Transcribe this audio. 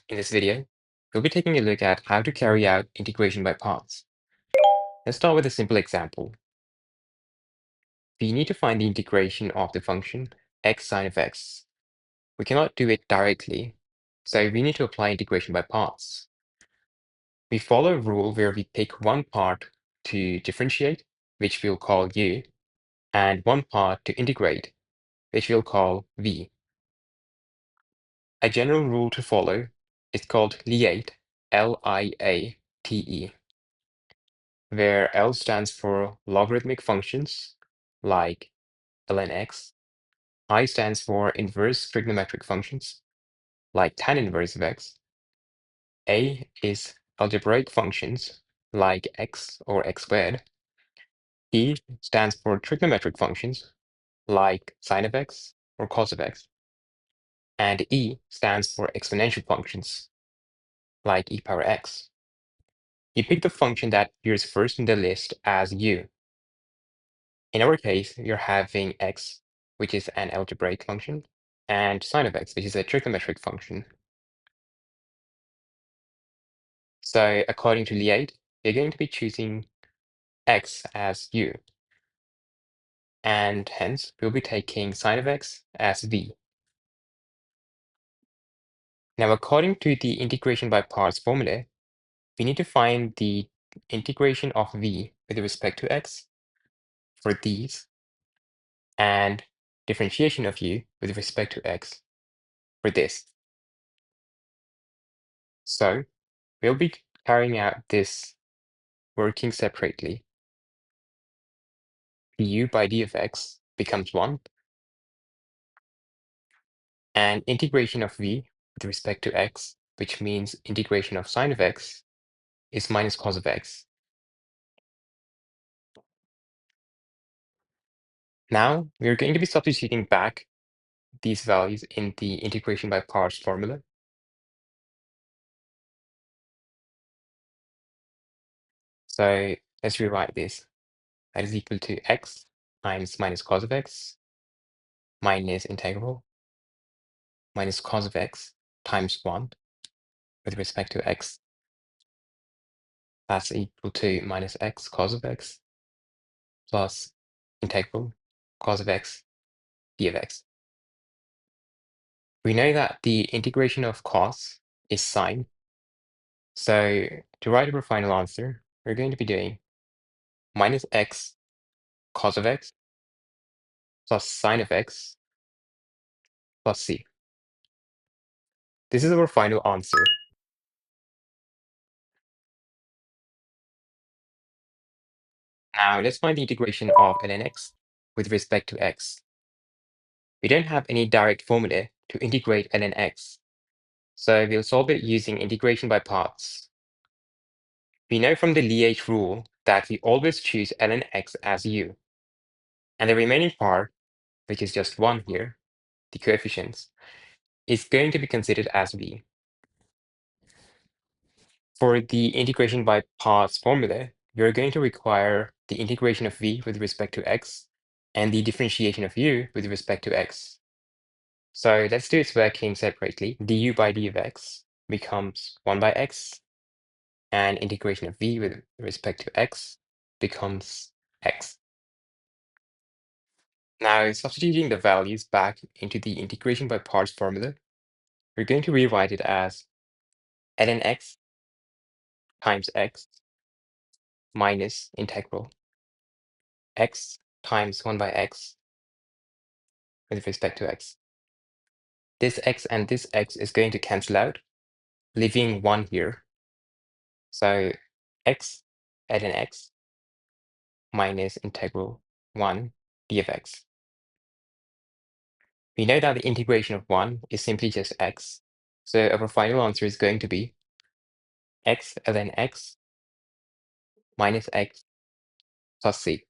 In this video, we'll be taking a look at how to carry out integration by parts. Let's start with a simple example. We need to find the integration of the function x sine of x. We cannot do it directly, so we need to apply integration by parts. We follow a rule where we pick one part to differentiate, which we'll call u, and one part to integrate, which we'll call v. A general rule to follow is called liate, L-I-A-T-E, where L stands for logarithmic functions like ln x, I stands for inverse trigonometric functions like tan inverse of x, A is algebraic functions like x or x squared, E stands for trigonometric functions like sine of x or cos of x, and E stands for exponential functions like e power x. You pick the function that appears first in the list as u. In our case, you're having x, which is an algebraic function, and sine of x, which is a trigonometric function. So according to liate, you're going to be choosing x as u, and hence we'll be taking sine of x as v. Now, according to the integration by parts formula, we need to find the integration of v with respect to x for these, and differentiation of u with respect to x for this. So we'll be carrying out this working separately. Du by d of x becomes 1, and integration of v with respect to x, which means integration of sine of x, is minus cos of x. Now we're going to be substituting back these values in the integration by parts formula. So let's rewrite this. That is equal to x times minus cos of x minus integral minus cos of x times 1 with respect to x. That's equal to minus x cos of x plus integral cos of x d of x. We know that the integration of cos is sine. So to write our final answer, we're going to be doing minus x cos of x plus sine of x plus c. This is our final answer. Now let's find the integration of ln x with respect to x. We don't have any direct formula to integrate ln x, so we'll solve it using integration by parts. We know from the liate rule that we always choose ln x as u, and the remaining part, which is just 1 here, the coefficients, is going to be considered as v. For the integration by parts formula, you're going to require the integration of v with respect to x and the differentiation of u with respect to x. So let's do its working separately. Du by d of x becomes 1 by x, and integration of v with respect to x becomes x. Now, substituting the values back into the integration by parts formula, we're going to rewrite it as ln x times x minus integral x times 1 by x with respect to x. This x and this x is going to cancel out, leaving 1 here. So x ln x minus integral 1 d of x. We know that the integration of 1 is simply just x, so our final answer is going to be x ln x minus x plus c.